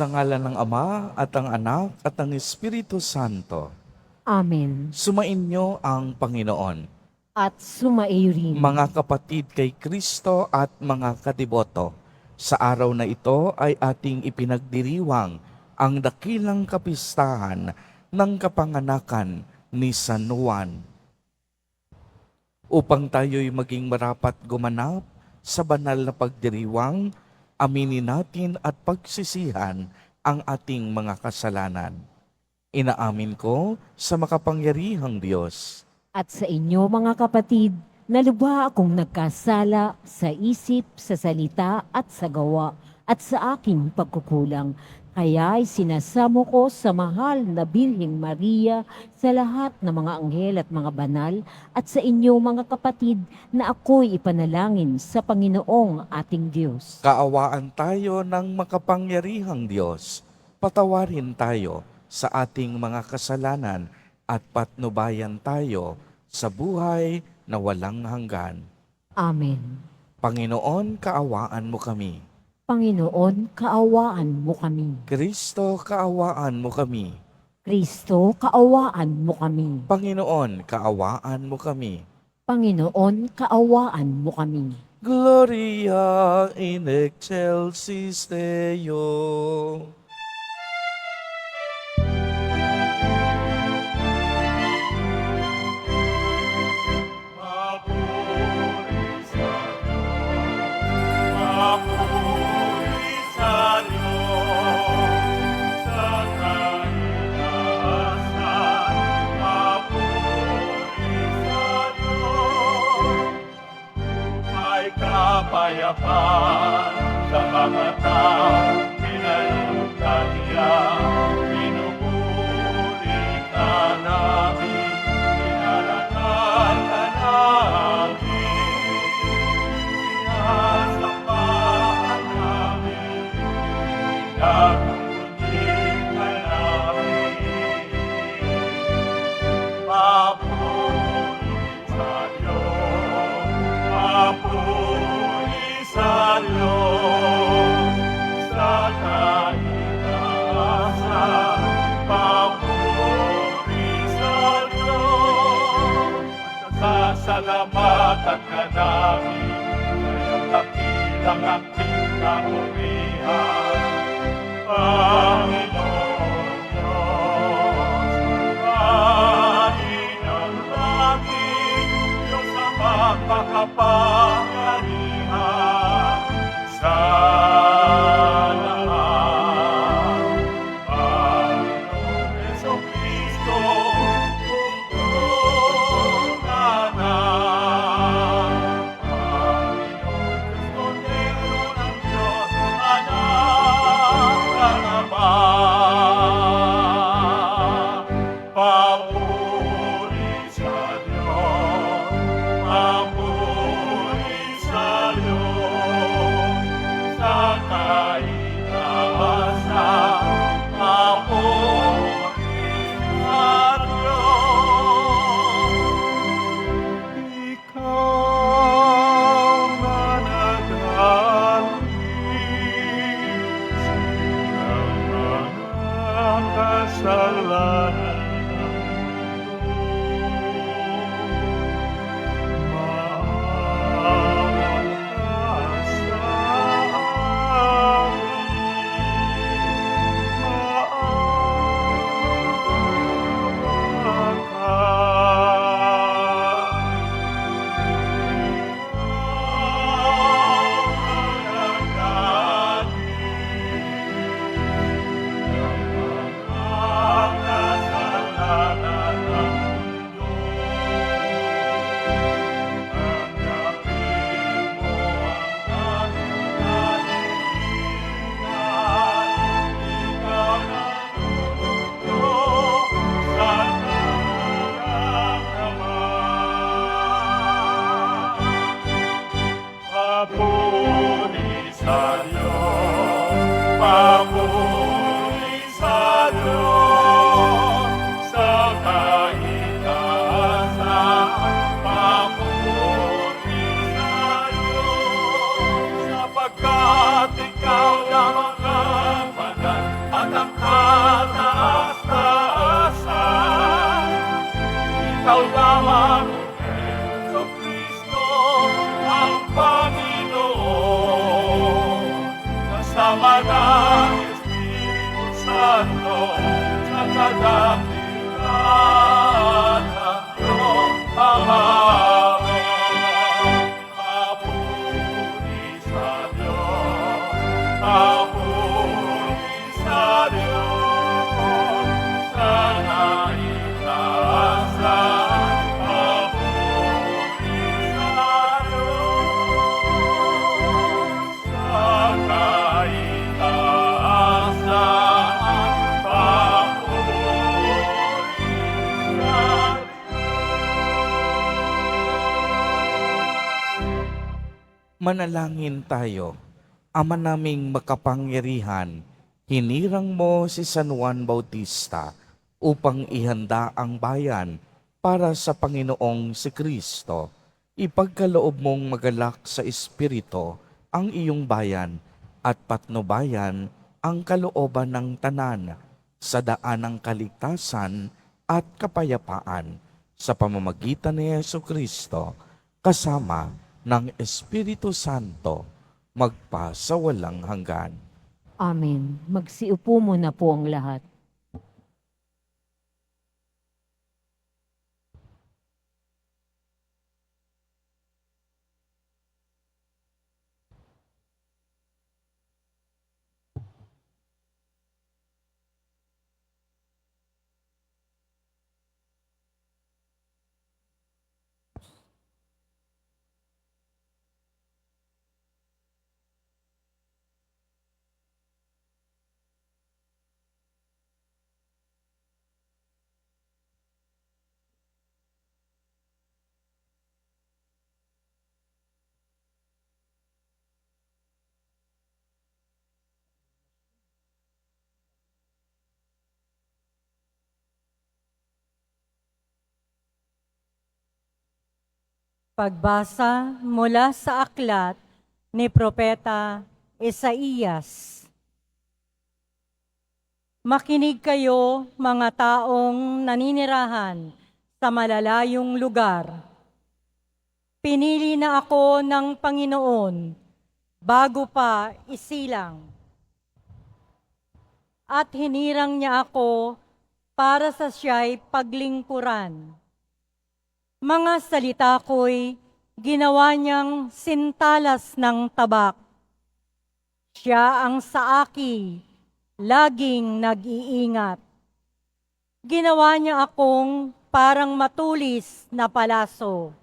Sa ngalan ng Ama at ang Anak at ang Espiritu Santo. Amen. Sumainyo ang Panginoon. At sumaiyo rin. Mga kapatid kay Kristo at mga katiboto, sa araw na ito ay ating ipinagdiriwang ang dakilang kapistahan ng kapanganakan ni San Juan. Upang tayo'y maging marapat gumanap sa banal na pagdiriwang, aminin natin at pagsisihan ang ating mga kasalanan. Inaamin ko sa makapangyarihang Diyos At sa inyo mga kapatid, na lubha akong nagkasala sa isip, sa salita at sa gawa at sa aking pagkukulang. Kaya'y sinasamo ko sa mahal na Birheng Maria, sa lahat ng mga anghel at mga banal, at sa inyo mga kapatid na ako'y ipanalangin sa Panginoong ating Diyos. Kaawaan tayo ng makapangyarihang Diyos. Patawarin tayo sa ating mga kasalanan at patnubayan tayo sa buhay na walang hanggan. Amen. Panginoon, kaawaan mo kami. Panginoon, kaawaan mo kami. Kristo, kaawaan mo kami. Kristo, kaawaan mo kami. Panginoon, kaawaan mo kami. Panginoon, kaawaan mo kami. Gloria in excelsis Deo. Kapayapaan sa mga tao, pinalugtan niya, pinupuri ka namin, pinarakan ka namin, sinasambaan namin, pinagbubunyi ka namin. Papuri sa Diyos, papuri sa Diyos, sa kaitaasan, papuri sa Diyos. Sasalamatan ka namin, sa iyong dakilang aking kapurihan, Panginoon Diyos, Hain ng langit, Diyos na mapakapangyarihan sa lahat. Panginoon Jesucristo, tungtunganan. Panginoon Kordero ng Diyos, anak ka naman. Papuri sa Diyos, papuri sa Diyos, sa kaitaasan, papuri sa Diyos. Ikaw na nag-alis ng mga kasalanan ng mundo. Maawa ka sa amin. Maawa ka. Ikaw na nag-alis ng mga kasalanan Santo, sa kadakilaan ng iyong pangalan. Papuri sa Diyos, papuri sa Diyos, sa naitaasan, papuri sa Diyos, sa naitaasan, papuri sa Manalangin tayo. Ama naming makapangyarihan, hinirang mo si San Juan Bautista upang ihanda ang bayan para sa Panginoong si Kristo. Ipagkaloob mong magalak sa Espiritu ang iyong bayan at patnubayan ang kalooban ng tanan sa daan ng kaligtasan at kapayapaan sa pamamagitan ni Yesu Kristo kasama ng Espiritu Santo magpa sa walang hanggan. Amen. Magsiupo muna po ang lahat. Pagbasa mula sa aklat ni Propeta Isaías. Makinig kayo, mga taong naninirahan sa malalayong lugar. Pinili na ako ng Panginoon bago pa isilang. At hinirang niya ako para sa siya'y paglingkuran. Mga salita ko'y ginawa niyang sintalas ng tabak. Siya ang sa aki, laging nag-iingat. Ginawa niya akong parang matulis na palaso,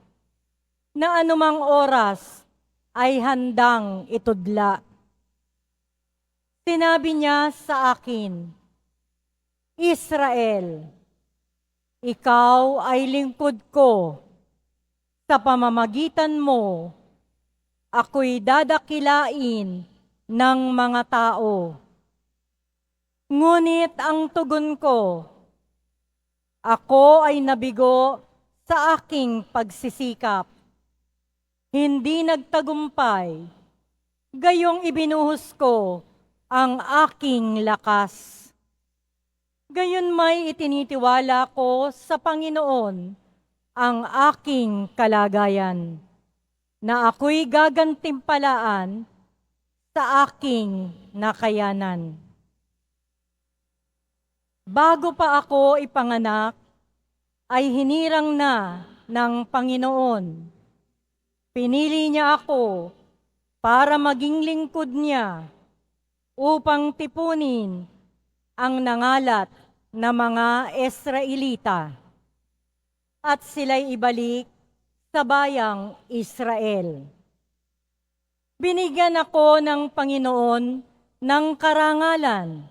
na anumang oras ay handang itudla. Sinabi niya sa akin, Israel, ikaw ay lingkod ko. Sa pamamagitan mo, ako'y dadakilain ng mga tao. Ngunit ang tugon ko, ako ay nabigo sa aking pagsisikap. Hindi nagtagumpay, gayong ibinuhos ko ang aking lakas. Gayon may itinitiwala ko sa Panginoon ang aking kalagayan, na ako'y gagantimpalaan sa aking nakayanan. Bago pa ako ipanganak, ay hinirang na ng Panginoon. Pinili niya ako para maging lingkod niya upang tipunin ang nangalat na mga Israelita at sila'y ibalik sa bayang Israel. Binigyan ako ng Panginoon ng karangalan.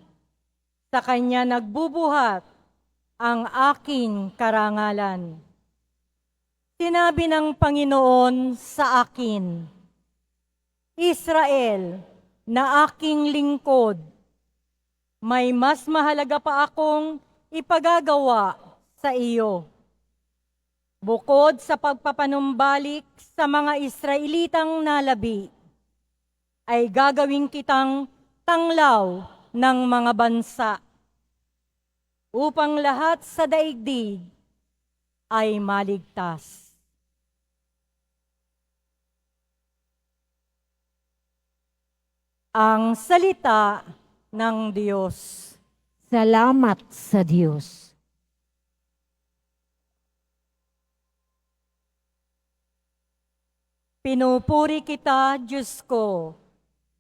Sa Kanya nagbubuhat ang aking karangalan. Sinabi ng Panginoon sa akin, Israel, na aking lingkod, may mas mahalaga pa akong ipagagawa sa iyo. Bukod sa pagpapanumbalik sa mga Israelitang nalabi, ay gagawin kitang tanglaw ng mga bansa upang lahat sa daigdig ay maligtas. Ang salita ng Diyos. Salamat sa Diyos. Pinupuri kita, Diyos ko,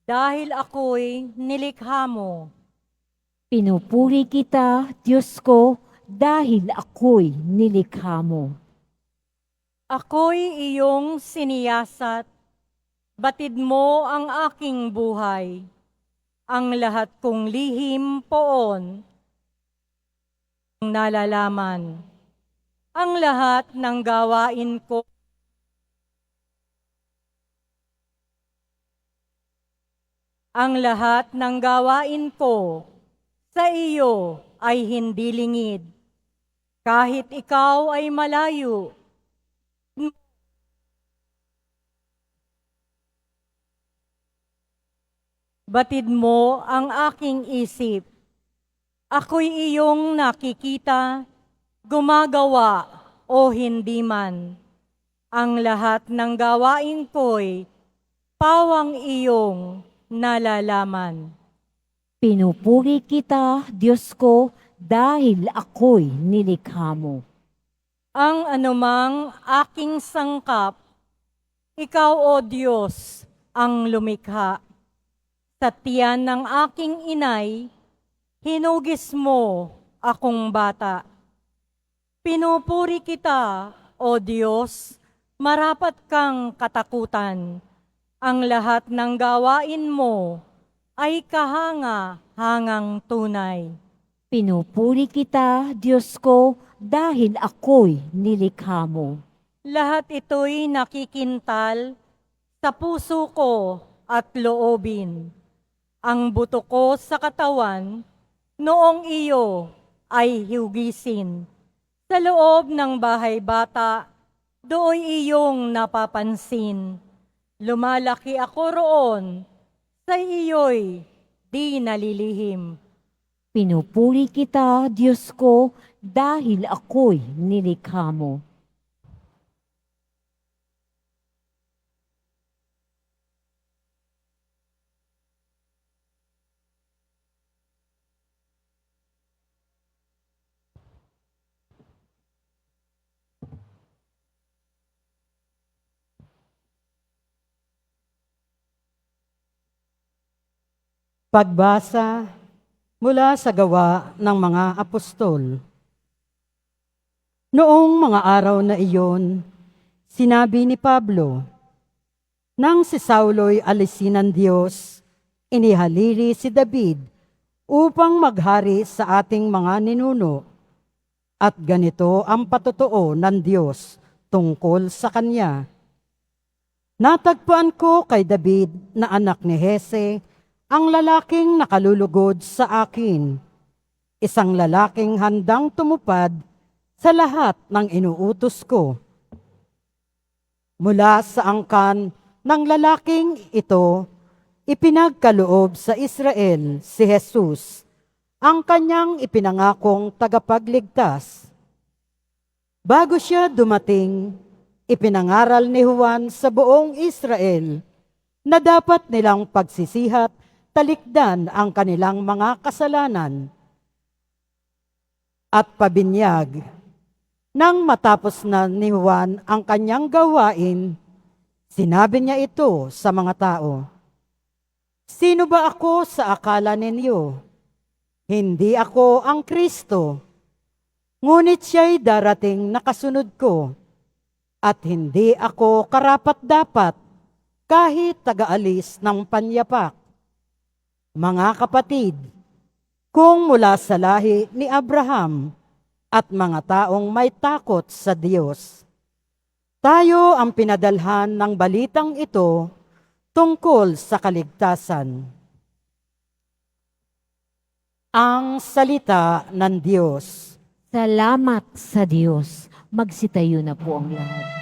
dahil ako'y nilikha mo. Pinupuri kita, Diyos ko, dahil ako'y nilikha mo. Ako'y iyong siniyasat, batid mo ang aking buhay. Ang lahat kong lihim poon, ang nalalaman. Ang lahat ng gawain ko, ang lahat ng gawain ko sa iyo ay hindi lingid. Kahit ikaw ay malayo, batid mo ang aking isip. Ako'y iyong nakikita, gumagawa o hindi man. Ang lahat ng gawain ko'y pawang iyong nalalaman. Pinupuri kita, Diyos ko, dahil ako'y nilikha mo. Ang anumang aking sangkap, ikaw o Diyos ang lumikha. Sa tiyan ng aking inay, hinugis mo akong bata. Pinupuri kita, o Diyos, marapat kang katakutan. Ang lahat ng gawain mo ay kahanga-hangang tunay. Pinupuri kita, Diyos ko, dahil ako'y nilikha mo. Lahat ito'y nakikintal sa puso ko at loobin. Ang buto ko sa katawan, noong iyo ay hiugisin. Sa loob ng bahay bata, dooy iyong napapansin. Lumalaki ako roon, sa iyo'y di nalilihim. Pinupuri kita, Diyos ko, dahil ako'y nilikha mo. Pagbasa mula sa gawa ng mga apostol. Noong mga araw na iyon, sinabi ni Pablo, nang si Saulo'y alisin ng Diyos, inihalili si David upang maghari sa ating mga ninuno. At ganito ang patotoo ng Diyos tungkol sa kanya. Natagpuan ko kay David na anak ni Hese, ang lalaking nakalulugod sa akin, isang lalaking handang tumupad sa lahat ng inuutos ko. Mula sa angkan ng lalaking ito, ipinagkaloob sa Israel si Jesus, ang kanyang ipinangakong tagapagligtas. Bago siya dumating, ipinangaral ni Juan sa buong Israel na dapat nilang pagsisihat talikdan ang kanilang mga kasalanan. At pabinyag, nang matapos na ni Juan ang kanyang gawain, sinabi niya ito sa mga tao, sino ba ako sa akala ninyo? Hindi ako ang Kristo, ngunit siya'y darating na kasunod ko, at hindi ako karapat-dapat kahit taga-alis ng panyapak. Mga kapatid, kung mula sa lahi ni Abraham at mga taong may takot sa Diyos, tayo ang pinadalhan ng balitang ito tungkol sa kaligtasan. Ang salita ng Diyos. Salamat sa Diyos. Magsitayo na po ang lahat.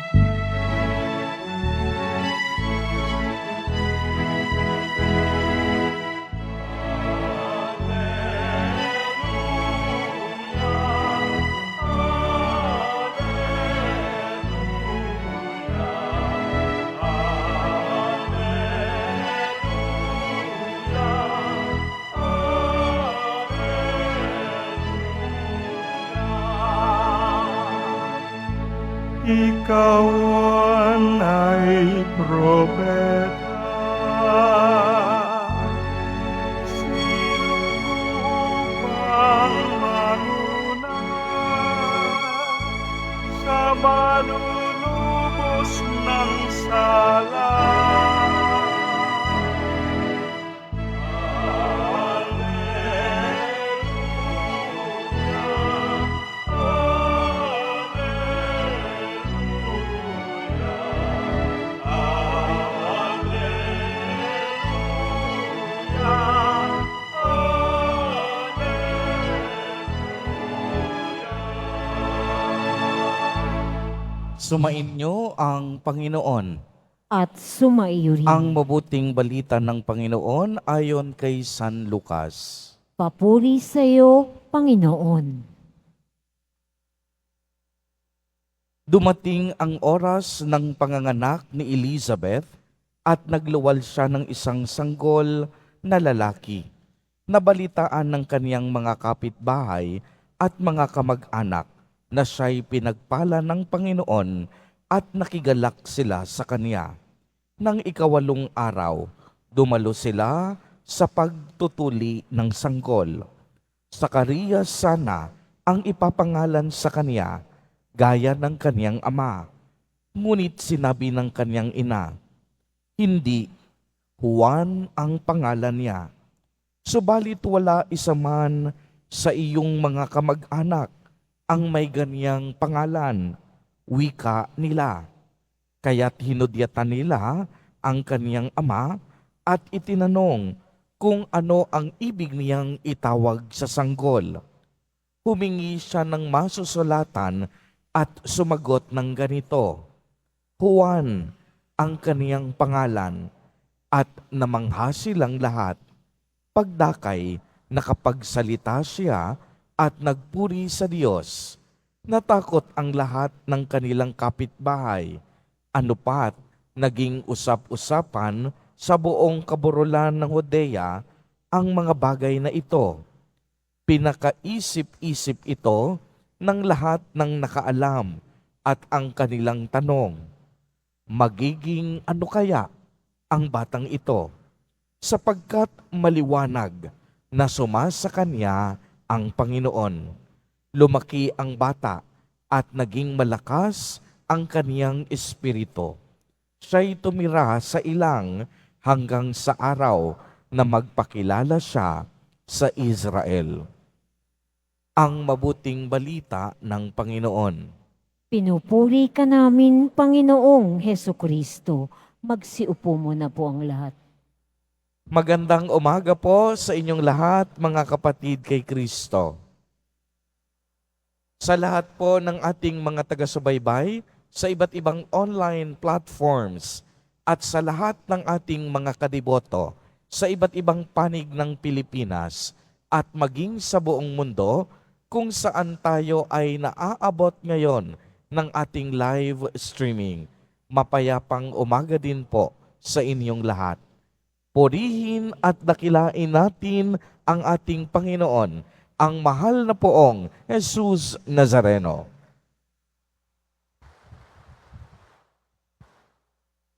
ikaw ay propeta. Sino upang manguna sa malulubos ng sala? Sumainyo ang Panginoon. At sumaiyo rin. Ang mabuting balita ng Panginoon ayon kay San Lucas. Papuri sa iyo, Panginoon. Dumating ang oras ng panganganak ni Elizabeth at nagluwal siya ng isang sanggol na lalaki. Nabalitaan ng kaniyang mga kapitbahay at mga kamag-anak na siya'y pinagpala ng Panginoon at nakigalak sila sa kaniya. Nang ikawalong araw, dumalo sila sa pagtutuli ng sanggol. Sakarias sana ang ipapangalan sa kaniya, gaya ng kaniyang ama. Ngunit sinabi ng kaniyang ina, hindi, Juan ang pangalan niya. Subalit wala isa man sa iyong mga kamag-anak ang may ganiyang pangalan, wika nila. Kaya't hinudyatan nila ang kaniyang ama at itinanong kung ano ang ibig niyang itawag sa sanggol. Humingi siya ng masusulatan at sumagot ng ganito, Juan ang kaniyang pangalan, at namangha silang lahat. Pagdakay, nakapagsalita siya at nagpuri sa Diyos. Natakot ang lahat ng kanilang kapitbahay. Ano pat, naging usap-usapan sa buong kaburulan ng Judea ang mga bagay na ito. Pinakaisip-isip ito ng lahat ng nakaalam at ang kanilang tanong, magiging ano kaya ang batang ito? Sapagkat maliwanag na sumasa kanya ang Panginoon. Lumaki ang bata at naging malakas ang kaniyang espiritu. Siya'y tumira sa ilang hanggang sa araw na magpakilala siya sa Israel. Ang mabuting balita ng Panginoon. Pinupuri ka namin, Panginoong Hesukristo. Magsiupo mo na po ang lahat. Magandang umaga po sa inyong lahat, mga kapatid kay Kristo. Sa lahat po ng ating mga taga-subaybay sa iba't ibang online platforms at sa lahat ng ating mga kadiboto sa iba't ibang panig ng Pilipinas at maging sa buong mundo kung saan tayo ay naaabot ngayon ng ating live streaming. Mapayapang umaga din po sa inyong lahat. Purihin at dakilain natin ang ating Panginoon, ang mahal na poong Jesus Nazareno.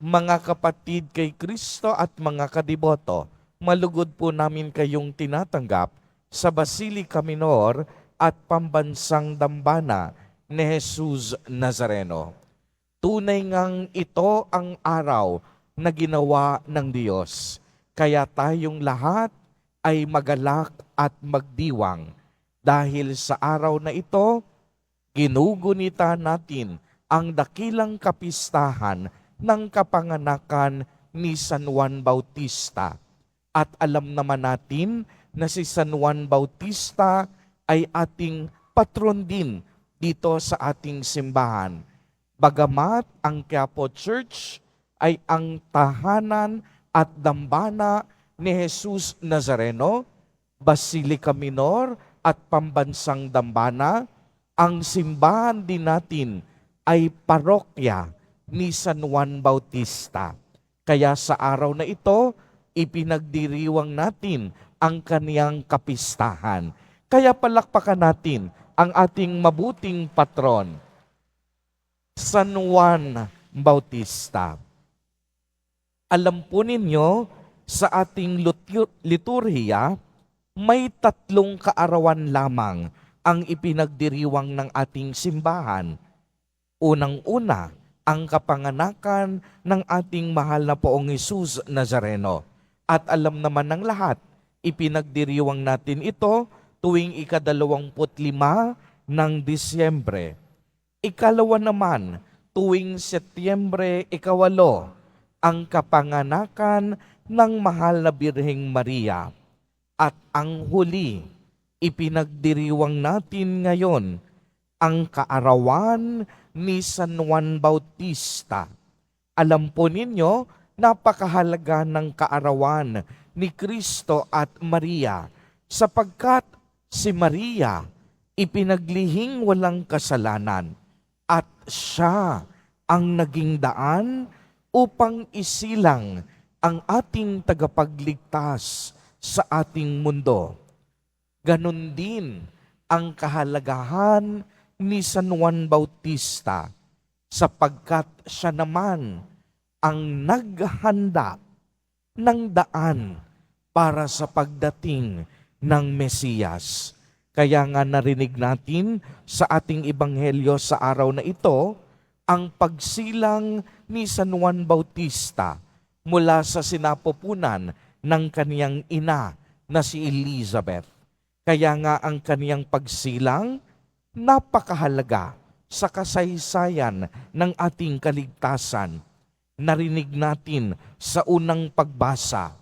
Mga kapatid kay Kristo at mga kadiboto, malugod po namin kayong tinatanggap sa Basilica Minor at Pambansang Dambana ni Jesus Nazareno. Tunay ngang ito ang araw na ginawa ng Diyos. Kaya tayong lahat ay magalak at magdiwang dahil sa araw na ito, ginugunita natin ang dakilang kapistahan ng kapanganakan ni San Juan Bautista. At alam naman natin na si San Juan Bautista ay ating patron din dito sa ating simbahan. Bagamat ang Quiapo Church ay ang tahanan at dambana ni Jesus Nazareno, Basilica Minor at Pambansang Dambana, ang simbahan din natin ay parokya ni San Juan Bautista. Kaya sa araw na ito, ipinagdiriwang natin ang kaniyang kapistahan. Kaya palakpakan natin ang ating mabuting patron. San Juan Bautista. Alam po ninyo, sa ating liturhiya, may 3 kaarawan lamang ang ipinagdiriwang ng ating simbahan. Unang-una, ang kapanganakan ng ating mahal na Poong Jesus Nazareno. At alam naman ng lahat, ipinagdiriwang natin ito tuwing ika-25 ng Disyembre. Ikalawa naman, tuwing Setyembre 8, ang kapanganakan ng mahal na Birheng Maria. At ang huli, ipinagdiriwang natin ngayon ang kaarawan ni San Juan Bautista. Alam po ninyo, napakahalaga ng kaarawan ni Kristo at Maria sapagkat si Maria ipinaglihing walang kasalanan at siya ang naging daan upang isilang ang ating tagapagligtas sa ating mundo. Ganon din ang kahalagahan ni San Juan Bautista sapagkat siya naman ang naghanda ng daan para sa pagdating ng Mesiyas. Kaya nga narinig natin sa ating ebanghelyo sa araw na ito, ang pagsilang ni San Juan Bautista mula sa sinapupunan ng kaniyang ina na si Elizabeth. Kaya nga ang kaniyang pagsilang napakahalaga sa kasaysayan ng ating kaligtasan. Narinig natin sa unang pagbasa,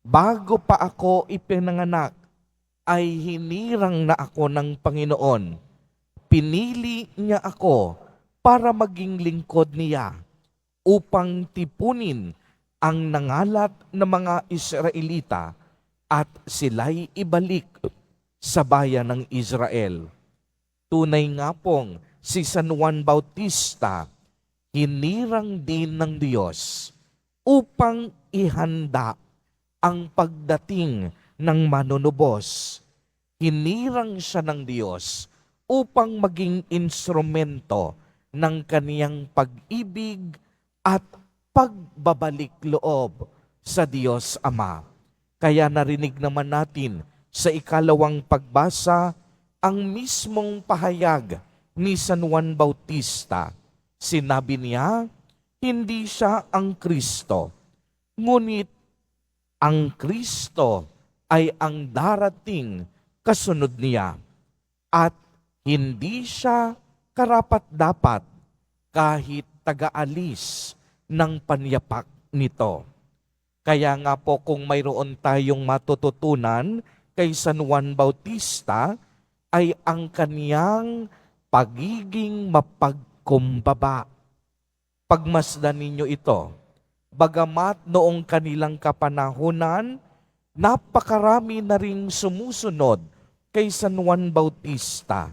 bago pa ako ipinanganak, ay hinirang na ako ng Panginoon. Pinili niya ako para maging lingkod niya upang tipunin ang nangalat ng mga Israelita at sila'y ibalik sa bayan ng Israel. Tunay nga pong si San Juan Bautista hinirang din ng Diyos upang ihanda ang pagdating ng manunubos. Hinirang siya ng Diyos upang maging instrumento ng kaniyang pag-ibig at pagbabalik loob sa Diyos Ama. Kaya narinig naman natin sa ikalawang pagbasa ang mismong pahayag ni San Juan Bautista. Sinabi niya, hindi siya ang Kristo, ngunit ang Kristo ay ang darating kasunod niya at hindi siya karapat-dapat kahit taga-alis ng panyapak nito. Kaya nga po kung mayroon tayong matututunan kay San Juan Bautista ay ang kaniyang pagiging mapagkumbaba. Pagmasdan ninyo ito, bagamat noong kanilang kapanahunan, napakarami na ring sumusunod kay San Juan Bautista.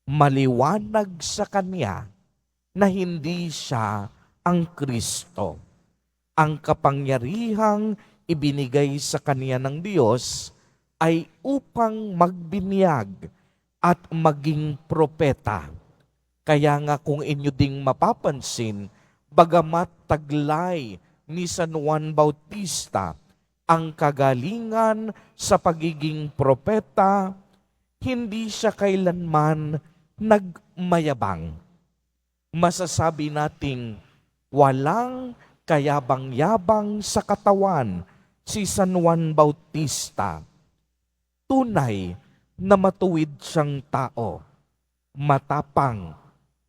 Maliwanag sa kanya na hindi siya ang Kristo. Ang kapangyarihang ibinigay sa kanya ng Diyos ay upang magbinyag at maging propeta. Kaya nga kung inyo ding mapapansin, bagamat taglay ni San Juan Bautista ang kagalingan sa pagiging propeta, hindi siya kailanman nagmayabang. Masasabi nating walang kayabang-yabang sa katawan si San Juan Bautista. Tunay na matuwid siyang tao, matapang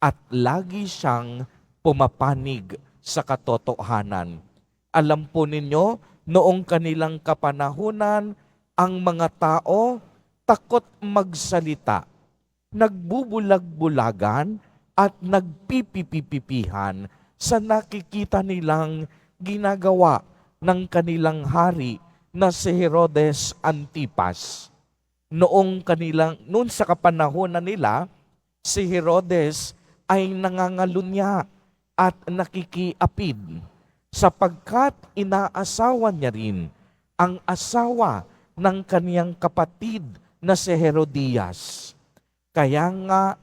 at lagi siyang pumapanig sa katotohanan. Alam po ninyo, noong kanilang kapanahunan, ang mga tao takot magsalita, nagbubulag-bulagan at nagpipipipipihan sa nakikita nilang ginagawa ng kanilang hari na si Herodes Antipas. Noon sa kapanahunan nila, si Herodes ay nangangalunya at nakikiapid sapagkat inaasawa niya rin ang asawa ng kaniyang kapatid na si Herodias. Kaya nga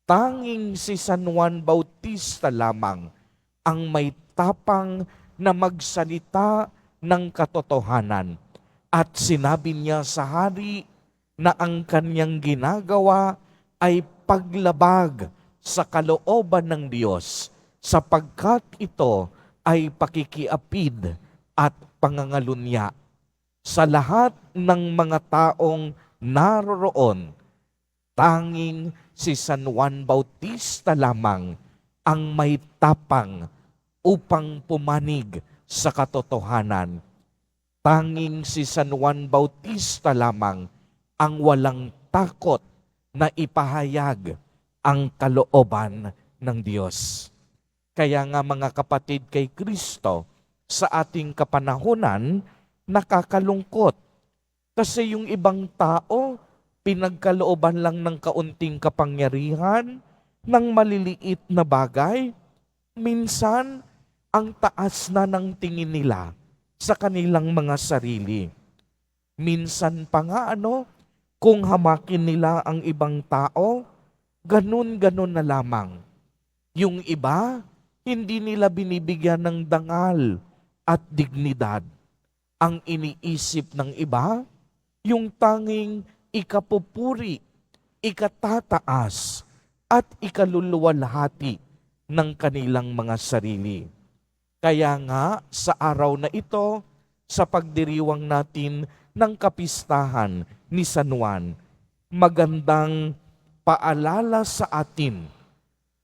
Tanging si San Juan Bautista lamang ang may tapang na magsalita ng katotohanan. At sinabi niya sa hari na ang kanyang ginagawa ay paglabag sa kalooban ng Diyos, sapagkat ito ay pakikiapid at pangangalunya sa lahat ng mga taong naroroon. Tanging si San Juan Bautista lamang ang may tapang upang pumanig sa katotohanan. Tanging si San Juan Bautista lamang ang walang takot na ipahayag ang kalooban ng Diyos. Kaya nga mga kapatid kay Kristo, sa ating kapanahunan, nakakalungkot. Kasi yung ibang tao, pinagkalooban lang ng kaunting kapangyarihan, ng maliliit na bagay. Minsan, ang taas na ng tingin nila sa kanilang mga sarili. Minsan pa nga kung hamakin nila ang ibang tao, ganun-ganun na lamang. Yung iba, hindi nila binibigyan ng dangal at dignidad. Ang iniisip ng iba, yung tanging ikapupuri, ikatataas, at ikaluluwalhati ng kanilang mga sarili. Kaya nga sa araw na ito, sa pagdiriwang natin ng kapistahan ni San Juan, magandang paalala sa atin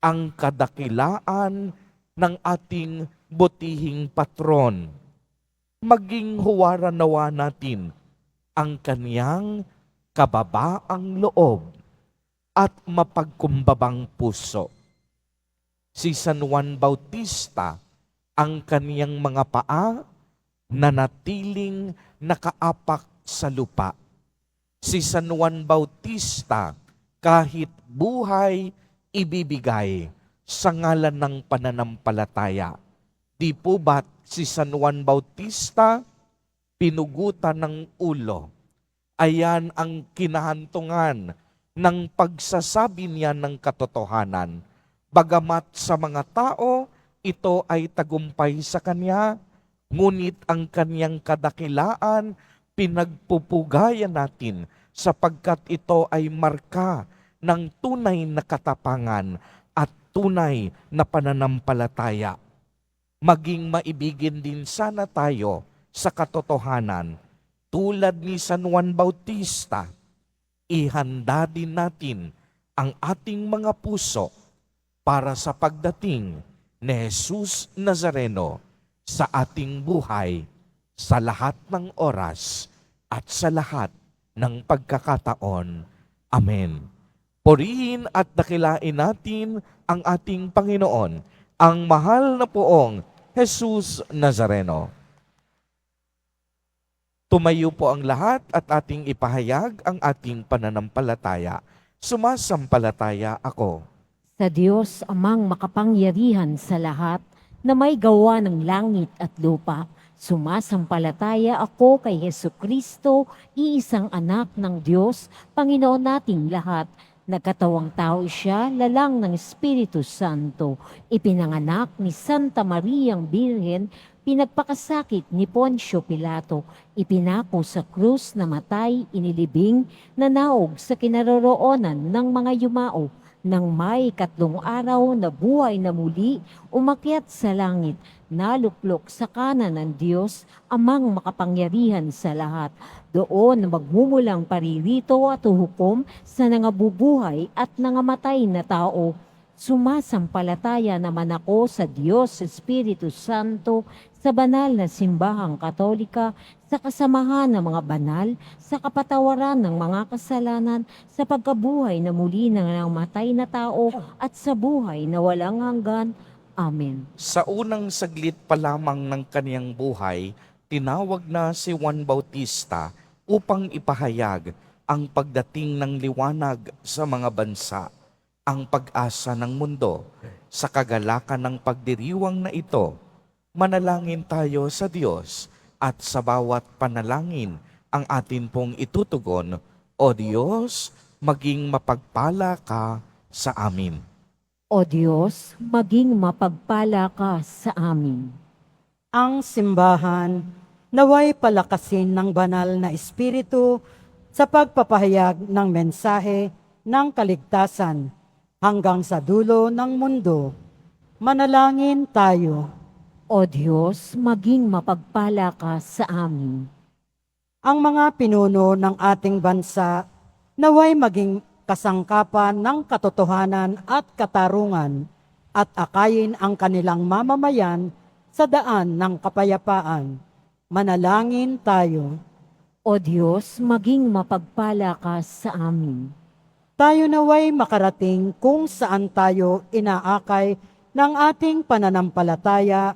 ang kadakilaan ng ating butihing patron. Maging huwaran nawa natin ang kaniyang kababaang loob at mapagkumbabang puso. Si San Juan Bautista, ang kaniyang mga paa nanatiling nakaapak sa lupa. Si San Juan Bautista, kahit buhay, ibibigay sa ngalan ng pananampalataya. Di po ba't si San Juan Bautista pinugutan ng ulo? Ayan ang kinahantungan ng pagsasabi niya ng katotohanan. Bagamat sa mga tao, ito ay tagumpay sa kanya, ngunit ang kanyang kadakilaan, pinagpupugayan natin sapagkat ito ay marka ng tunay na katapangan at tunay na pananampalataya. Maging maibigin din sana tayo sa katotohanan. Tulad ni San Juan Bautista, ihanda din natin ang ating mga puso para sa pagdating ni Jesus Nazareno sa ating buhay sa lahat ng oras at sa lahat ng pagkakataon. Amen. Purihin at dakilain natin ang ating Panginoon, ang mahal na poong Jesus Nazareno. Tumayo po ang lahat at ating ipahayag ang ating pananampalataya. Sumasampalataya ako Sa Diyos amang makapangyarihan sa lahat, na may gawa ng langit at lupa. Sumasampalataya ako kay Hesukristo, iisang anak ng Diyos, Panginoon nating lahat. Nagkatawang tao siya, lalang ng Espiritu Santo. Ipinanganak ni Santa Mariang Birhen, pinagpakasakit ni Poncio Pilato. Ipinako sa krus na matay, inilibing, nanaog sa kinaroroonan ng mga yumao. Nang may 3 araw na buhay na muli, umakyat sa langit, naluklok sa kanan ng Diyos, amang makapangyarihan sa lahat. Doon magmumulang paririto at hukom sa nangabubuhay at nangamatay na tao. Sumasampalataya naman ako sa Diyos Espiritu Santo, sa banal na simbahang Katolika, sa kasamahan ng mga banal, sa kapatawaran ng mga kasalanan, sa pagkabuhay na muli ng namatay na tao, at sa buhay na walang hanggan. Amen. Sa unang saglit pa lamang ng kaniyang buhay, tinawag na si Juan Bautista upang ipahayag ang pagdating ng liwanag sa mga bansa, ang pag-asa ng mundo. Sa kagalakan ng pagdiriwang na ito, manalangin tayo sa Diyos at sa bawat panalangin ang atin pong itutugon. O Diyos, maging mapagpala ka sa amin. O Diyos, maging mapagpala ka sa amin. Ang simbahan naway palakasin ng banal na espiritu sa pagpapahayag ng mensahe ng kaligtasan hanggang sa dulo ng mundo. Manalangin tayo. O Diyos, maging mapagpala ka sa amin. Ang mga pinuno ng ating bansa naway maging kasangkapan ng katotohanan at katarungan at akayin ang kanilang mamamayan sa daan ng kapayapaan. Manalangin tayo. O Diyos, maging mapagpala ka sa amin. Tayo naway makarating kung saan tayo inaakay ng ating pananampalataya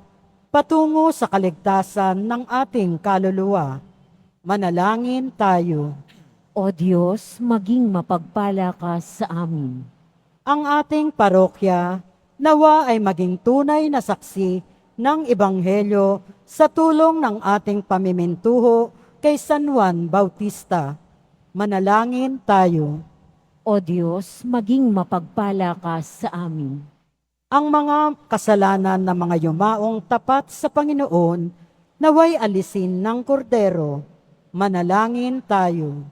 patungo sa kaligtasan ng ating kaluluwa. Manalangin tayo. O Diyos, maging mapagpala ka sa amin. Ang ating parokya nawa ay maging tunay na saksi ng Ebanghelyo sa tulong ng ating pamimintuho kay San Juan Bautista. Manalangin tayo. O Diyos, maging mapagpala ka sa amin. Ang mga kasalanan ng mga yumaong tapat sa Panginoon naway alisin ng kordero. Manalangin tayo.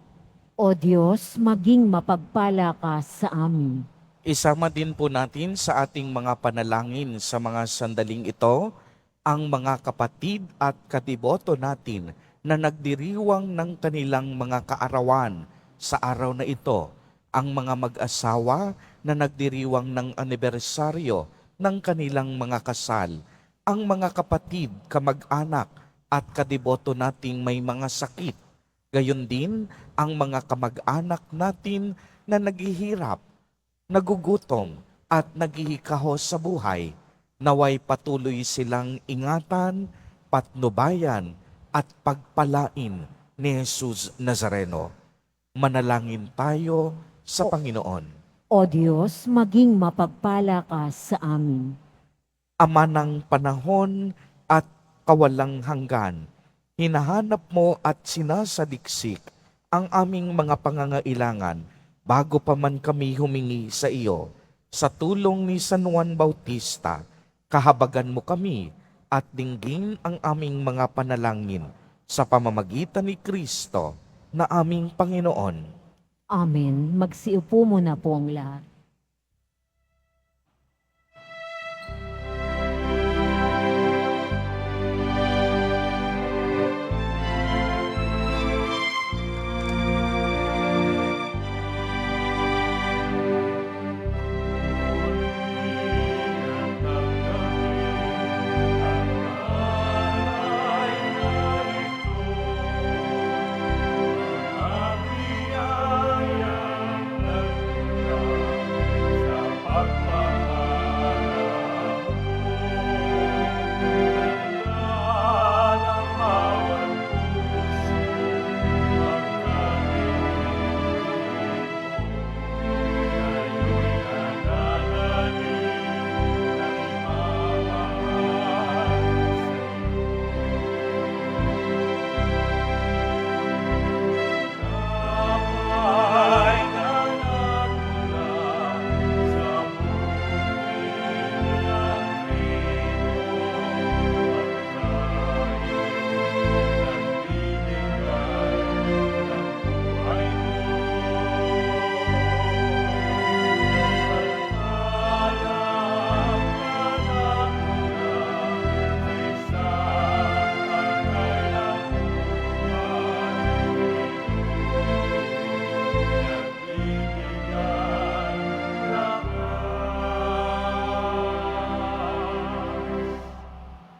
O Diyos, maging mapagpala ka sa amin. Isama din po natin sa ating mga panalangin sa mga sandaling ito ang mga kapatid at katiboto natin na nagdiriwang ng kanilang mga kaarawan sa araw na ito, ang mga mag-asawa na nagdiriwang ng anibersaryo ng kanilang mga kasal, ang mga kapatid, kamag-anak at kadiboto nating may mga sakit, gayon din ang mga kamag-anak natin na naghihirap, nagugutom at naghihikahos sa buhay. Naway patuloy silang ingatan, patnubayan at pagpalain ni Jesus Nazareno. Manalangin tayo sa Panginoon. O Diyos, maging mapagpala ka sa amin. Ama ng panahon at kawalang hanggan, hinahanap mo at sinasaliksik ang aming mga pangangailangan bago pa man kami humingi sa iyo. Sa tulong ni San Juan Bautista, kahabagan mo kami at dinggin ang aming mga panalangin sa pamamagitan ni Kristo na aming Panginoon. Amen. Magsiupo muna po ang lahat.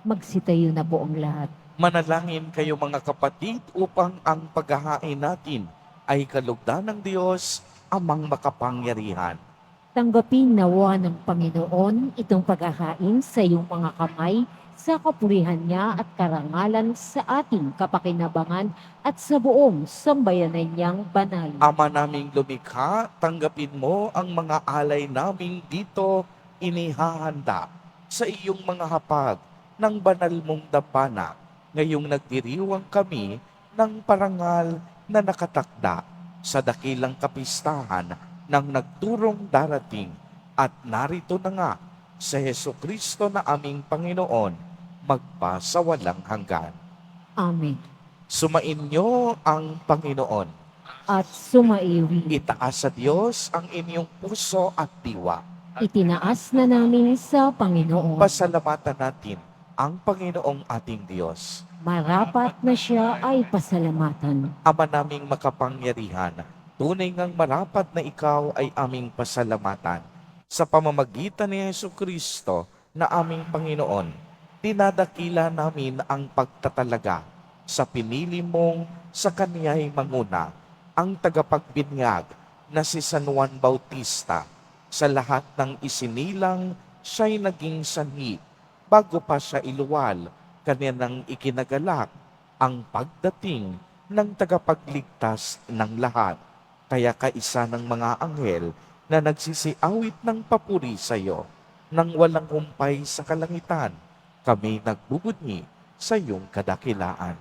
Magsitayo na po ang lahat. Manalangin kayo mga kapatid upang ang paghahain natin ay kalugdan ng Diyos amang makapangyarihan. Tanggapin nawa ng Panginoon itong paghahain sa iyong mga kamay sa kapurihan niya at karangalan sa ating kapakinabangan at sa buong sambayanan niyang banal. Ama naming lumikha, tanggapin mo ang mga alay naming dito inihahanda sa iyong mga hapag ng banal mong dambana. Ngayong nagdiriwang kami ng parangal na nakatakda sa dakilang kapistahan ng nagturong darating At narito na nga si Heso Kristo na aming Panginoon, magpasawalang hanggan. Amen. Sumainyo ang Panginoon. At sumaiwi. Itaas sa Diyos ang inyong puso at diwa. Itinaas na namin sa Panginoon. Pasalamatan natin ang Panginoong ating Diyos. Marapat na siya ay pasalamatan. Ama naming makapangyarihan, tunay ngang marapat na ikaw ay aming pasalamatan. Sa pamamagitan ni Yesu Kristo na aming Panginoon, dinadakila namin ang pagtatalaga sa pinili mong sa kaniya'y manguna, ang tagapagbinyag na si San Juan Bautista. Sa lahat ng isinilang, siya'y naging sanhi. Bago pa siya iluwal, kanilang ikinagalak ang pagdating ng tagapagligtas ng lahat. Kaya kaisa ng mga anghel na nagsisiawit ng papuri sa iyo, nang walang humpay sa kalangitan, kami nagbubunyi sa iyong kadakilaan.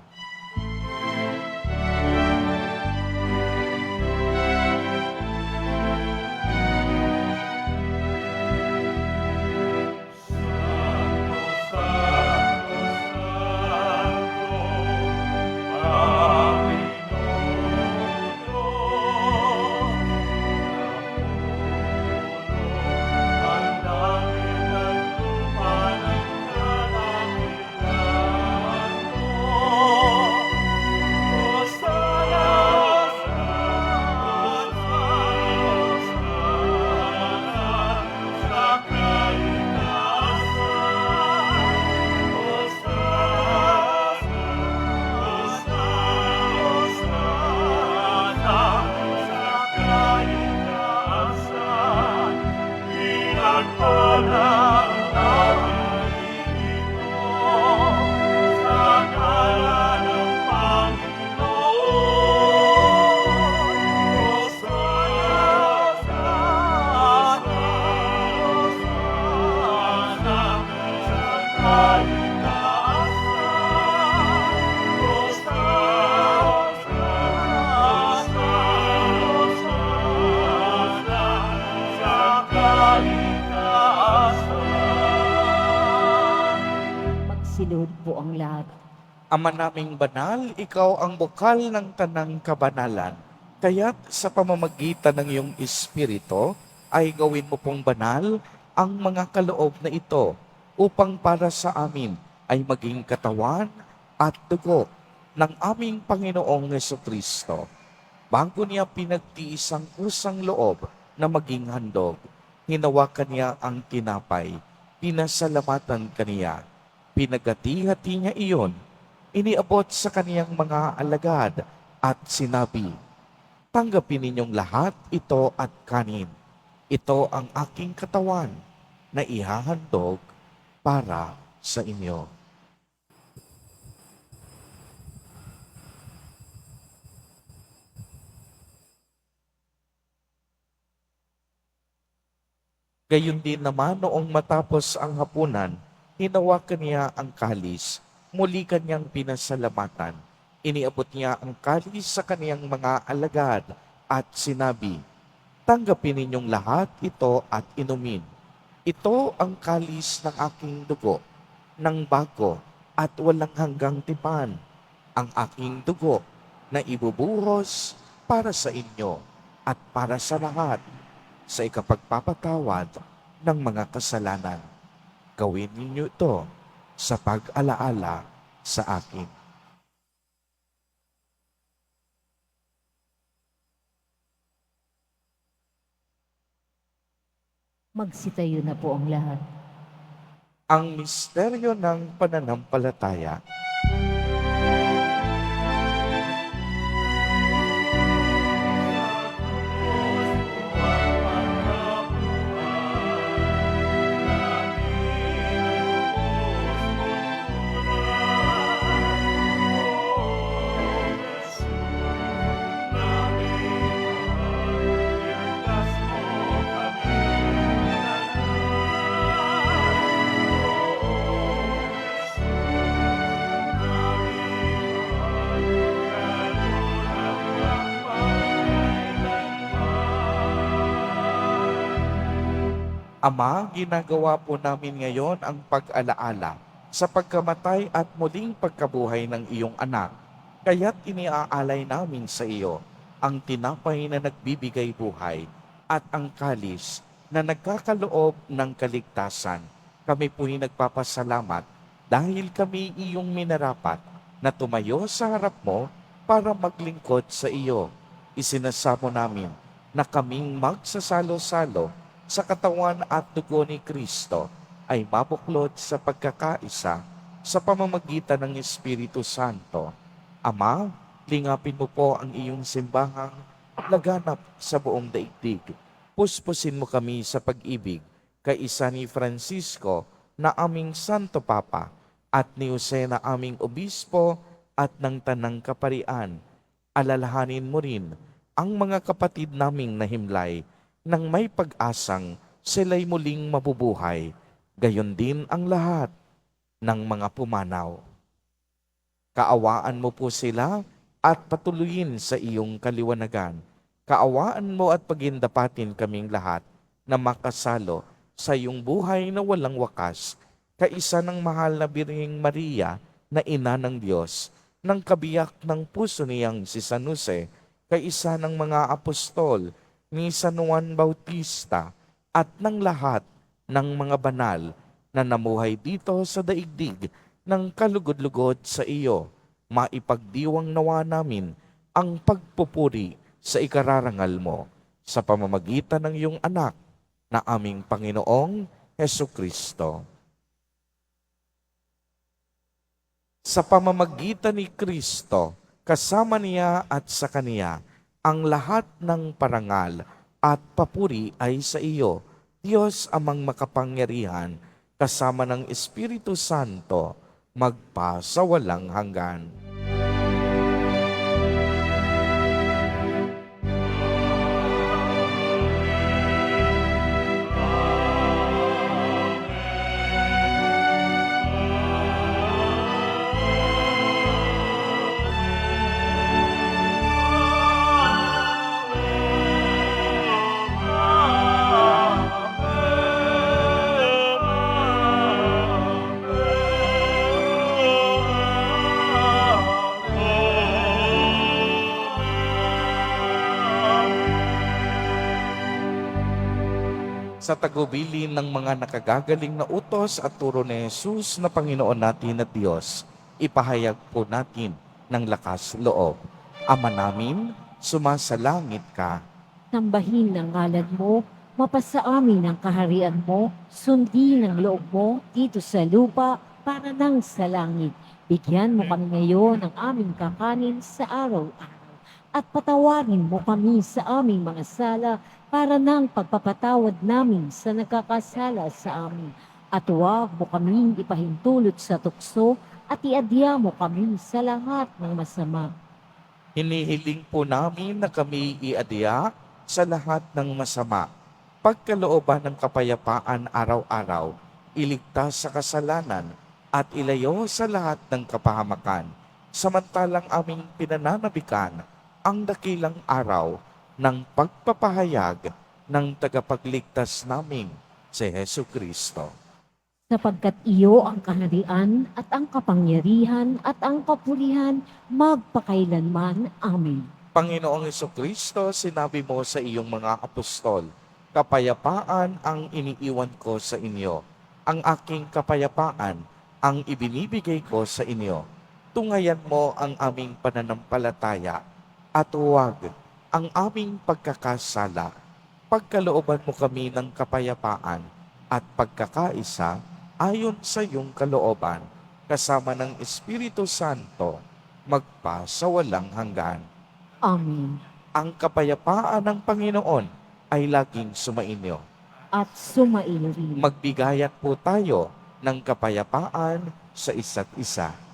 Magsilod po ang lahat. Ama naming banal, ikaw ang bukal ng tanang kabanalan. Kaya't sa pamamagitan ng iyong Espiritu, ay gawin mo pong banal ang mga kaloob na ito upang para sa amin ay maging katawan at dugo ng aming Panginoong Jesucristo. Bago niya pinagtiis ang kusang loob na maging handog, hinawakan niya ang tinapay, pinasalamatan kaniya, pinagati-hati niya iyon, iniabot sa kaniyang mga alagad at sinabi, "Tanggapin ninyong lahat ito at kanin. Ito ang aking katawan na ihahandog para sa inyo." Gayon din naman noong matapos ang hapunan, hinawakan niya ang kalis, muli kanyang pinasalamatan. Iniabot niya ang kalis sa kaniyang mga alagad at sinabi, "Tanggapin ninyong lahat ito at inumin. Ito ang kalis ng aking dugo, ng bago at walang hanggang tipan, ang aking dugo na ibubuhos para sa inyo at para sa lahat sa ikapagpapatawad ng mga kasalanan. Gawin ninyo ito sa pag-alaala sa akin." Magsitayo na po ang lahat. Ang misteryo ng pananampalataya. Ama, ginagawa po namin ngayon ang pag-alaala sa pagkamatay at muling pagkabuhay ng iyong anak. Kaya't iniaalay namin sa iyo ang tinapay na nagbibigay buhay at ang kalis na nagkakaloob ng kaligtasan. Kami po'y nagpapasalamat dahil kami iyong minarapat na tumayo sa harap mo para maglingkod sa iyo. Isinasamo namin na kaming magsasalo-salo sa katawan at dugo ni Kristo ay mabuklod sa pagkakaisa sa pamamagitan ng Espiritu Santo. Ama, lingapin mo po ang iyong simbahang laganap sa buong daigdig. Puspusin mo kami sa pag-ibig kaisa ni Francisco na aming Santo Papa at ni Jose na aming Obispo at ng Tanang Kaparian. Alalahanin mo rin ang mga kapatid naming nahimlay nang may pag-asang sila'y muling mabubuhay, gayon din ang lahat ng mga pumanaw. Kaawaan mo po sila at patuloyin sa iyong kaliwanagan. Kaawaan mo at pagindapatin kaming lahat na makasalo sa iyong buhay na walang wakas, kaisa ng mahal na Birheng Maria na ina ng Diyos, ng kabiyak ng puso niyang si San Jose, kaisa ng mga apostol, ni San Juan Bautista at ng lahat ng mga banal na namuhay dito sa daigdig ng kalugod-lugod sa iyo. Maipagdiwang nawa namin ang pagpupuri sa ikararangal mo sa pamamagitan ng iyong anak na aming Panginoong Hesukristo. Sa pamamagitan ni Kristo, kasama niya at sa Kaniya, ang lahat ng parangal at papuri ay sa iyo, Diyos amang makapangyarihan, kasama ng Espiritu Santo, magpa sa walang hanggan. Sa tagubilin ng mga nakagagaling na utos at turo ni Jesus na Panginoon natin at Diyos, ipahayag po natin ng lakas loob. Ama namin, sumasalangit ka. Sambahin ang ngalan mo, mapasa amin ang kaharian mo, sundin ang loob mo dito sa lupa para nang sa langit. Bigyan mo kami ngayon ng aming kakanin sa araw-araw at patawarin mo kami sa aming mga sala para nang pagpapatawad namin sa nagkakasala sa amin. At huwag mo kaming ipahintulot sa tukso at iadya mo kami sa lahat ng masama. Hinihiling po namin na kami iadya sa lahat ng masama. Pagkalooban ng kapayapaan araw-araw, iligtas sa kasalanan at ilayo sa lahat ng kapahamakan. Samantalang aming pinananabikan ang dakilang araw ng pagpapahayag ng tagapagligtas naming si Hesukristo. Sapagkat iyo ang kaharian at ang kapangyarihan at ang kapulihan magpakailanman. Amen. Panginoong Hesukristo, sinabi mo sa iyong mga apostol, kapayapaan ang iniiwan ko sa inyo. Ang aking kapayapaan ang ibinibigay ko sa inyo. Tungayan mo ang aming pananampalataya at huwag ang aming pagkakasala. Pagkalooban mo kami ng kapayapaan at pagkakaisa ayon sa iyong kalooban, kasama ng Espiritu Santo, magpa sa walang hanggan. Amen. Ang kapayapaan ng Panginoon ay laging sumainyo. At sumailo rin. Magbigayan po tayo ng kapayapaan sa isa't isa.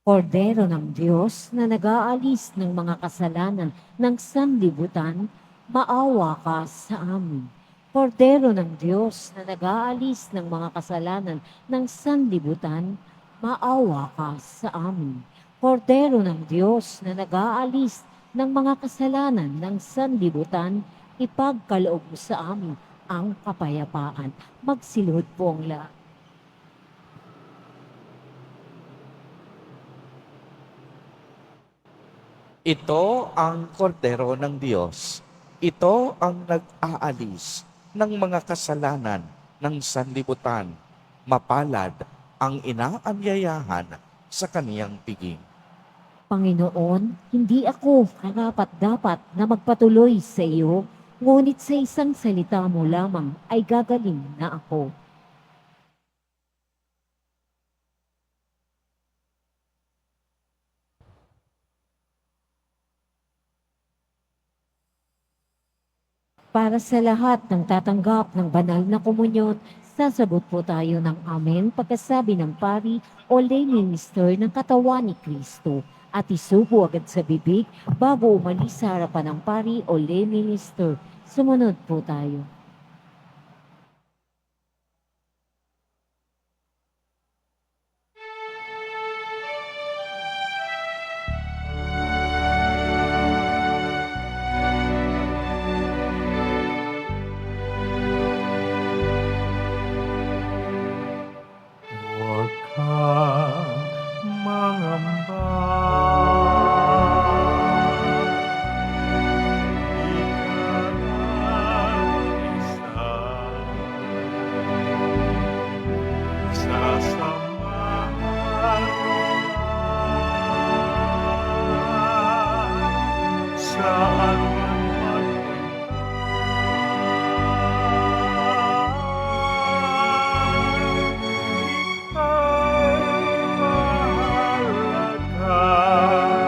Kordero ng Diyos na nag-aalis ng mga kasalanan ng sanlibutan, maawa ka sa amin. Kordero ng Diyos na nag-aalis ng mga kasalanan ng sanlibutan, maawa ka sa amin. Kordero ng Diyos na nag-aalis ng mga kasalanan ng sanlibutan, ipagkaloob mo sa amin ang kapayapaan. Magsilod po ang lahat. Ito ang kordero ng Diyos. Ito ang nag-aalis ng mga kasalanan ng sanlibutan. Mapalad ang inaanyayahan sa kaniyang piging. Panginoon, hindi ako karapat-dapat na magpatuloy sa iyo, ngunit sa isang salita mo lamang ay gagaling na ako. Para sa lahat ng tatanggap ng banal na komunyon, sasagot po tayo ng amen pagkasabi ng pari o lay minister ng katawan ni Kristo at isubo agad sa bibig bago umalis sa harapan ng pari o lay minister. Sumunod po tayo. Huwag kang mangamba. Ikaw isa. Sasamahan kita saan man magpunta. Mahalaga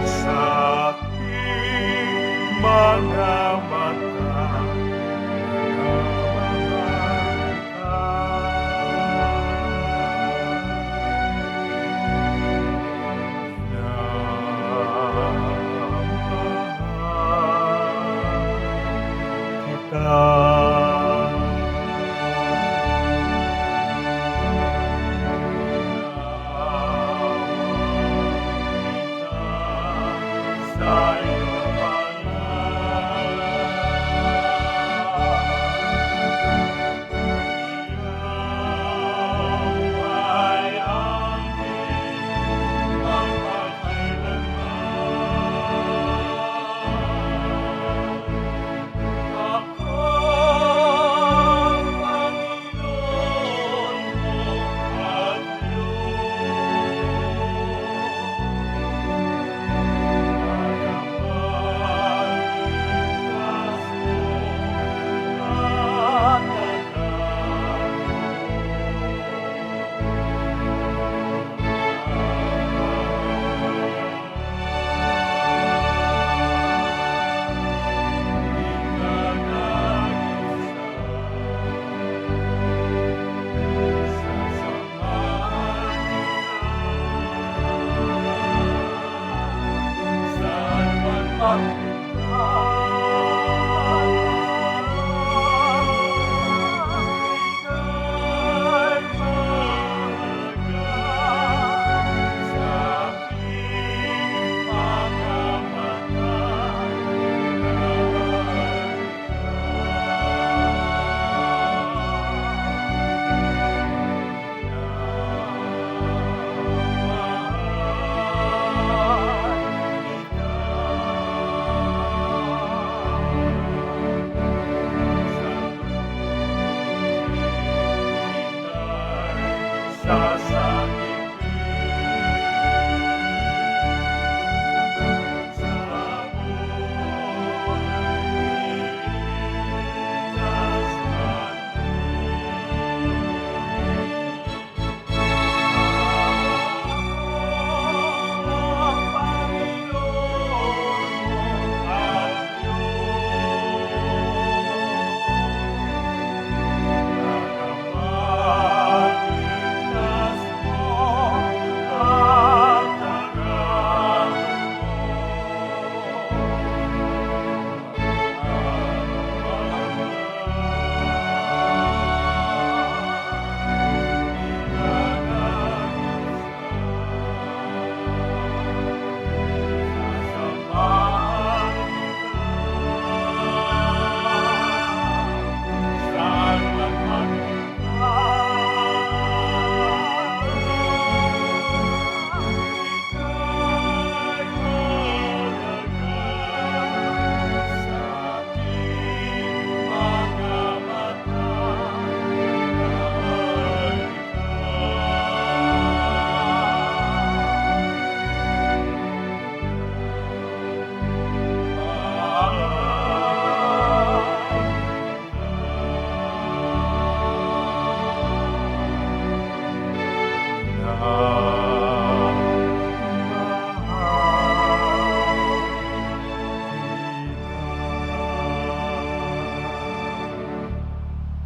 sa aking mga mata.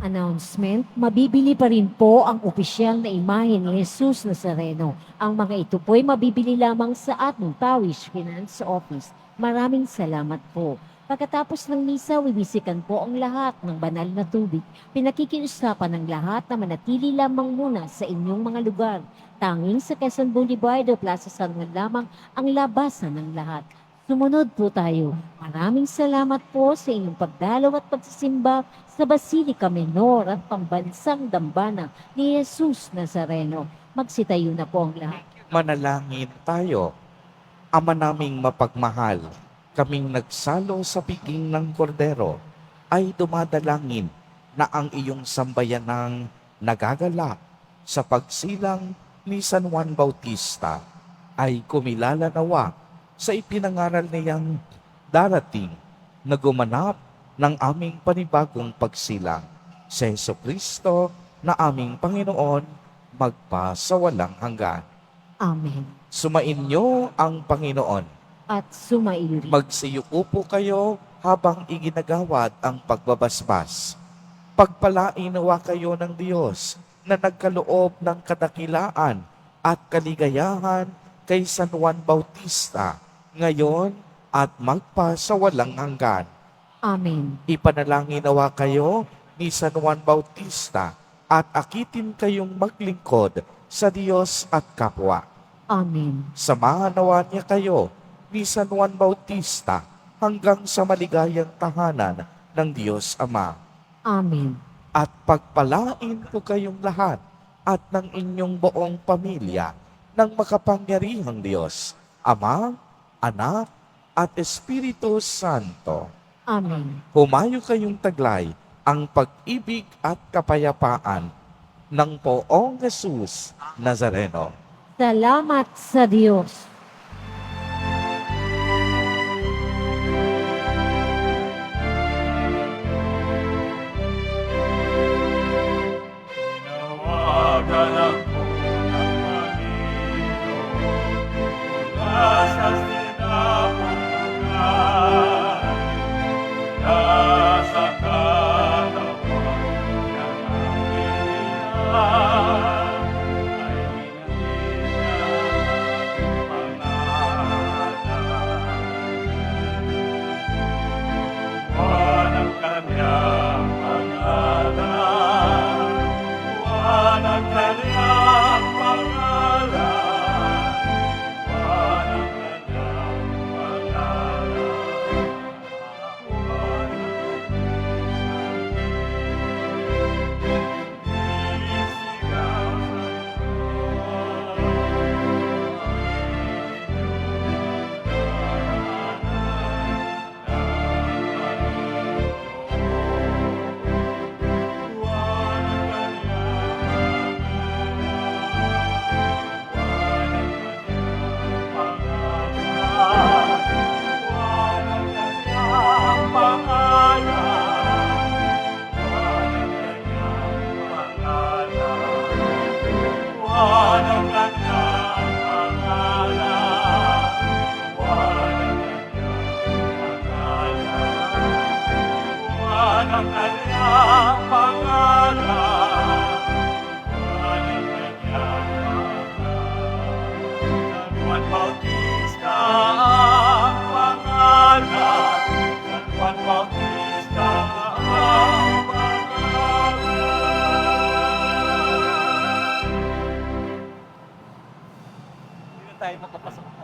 Announcement, mabibili pa rin po ang opisyal na imahe ni Jesus Nazareno. Ang mga ito po'y mabibili lamang sa ating Tawish Finance Office. Maraming salamat po. Pagkatapos ng misa, wiwisikan po ang lahat ng banal na tubig. Pinakikiusapan ng lahat na manatili lamang muna sa inyong mga lugar. Tanging sa Quezon Boulevard o Plaza San Juan lamang ang labasan ng lahat. Sumunod po tayo. Maraming salamat po sa inyong pagdalaw at pagsisimba sa Basilica Menor at Pambansang Dambana ni Jesus Nazareno. Magsitayo na po ang lahat. Manalangin tayo. Ama naming mapagmahal, kaming nagsalo sa piging ng kordero, ay dumadalangin na ang iyong sambayanang nagagalak sa pagsilang ni San Juan Bautista ay kumilala nawa sa ipinangaral niyang darating na gumanap ng aming panibagong pagsilang. Si Jesucristo na aming Panginoon, magpasawalang hanggan. Amen. Sumainyo ang Panginoon. At sumairi. Magsiyuko po kayo habang iginagawad ang pagbabasbas. Pagpalain nawa kayo ng Diyos na nagkaloob ng kadakilaan at kaligayahan kay San Juan Bautista, ngayon at magpasawalang hanggan. Amen. Ipanalangin nawa kayo ni San Juan Bautista at akitin kayong maglingkod sa Diyos at kapwa. Amen. Samahan nawa niya kayo ni San Juan Bautista hanggang sa maligayang tahanan ng Diyos Ama. Amen. At pagpalain ko kayong lahat at ng inyong buong pamilya ng makapangyarihang Diyos, Ama, Anak, at Espiritu Santo. Amen. Humayo kayong taglay ang pag-ibig at kapayapaan ng Poong Jesus Nazareno. Salamat sa Diyos. Tinawagan ako ng Panginoon mula sa sinapupunan, mula sa katawan ng aking ina, ay hinahin niya ang pangalan. Buwan ang kanyang pangalan, buwan ang kanyang pangalan, buwan ang kanyang pangalan, buwan ang isigaw ang kanyang pangalan, buwan ang kanyang pangalan. San Juan Bautista ang pangalan, San Juan Bautista ang pangalan. Hindi na tayo makapasok.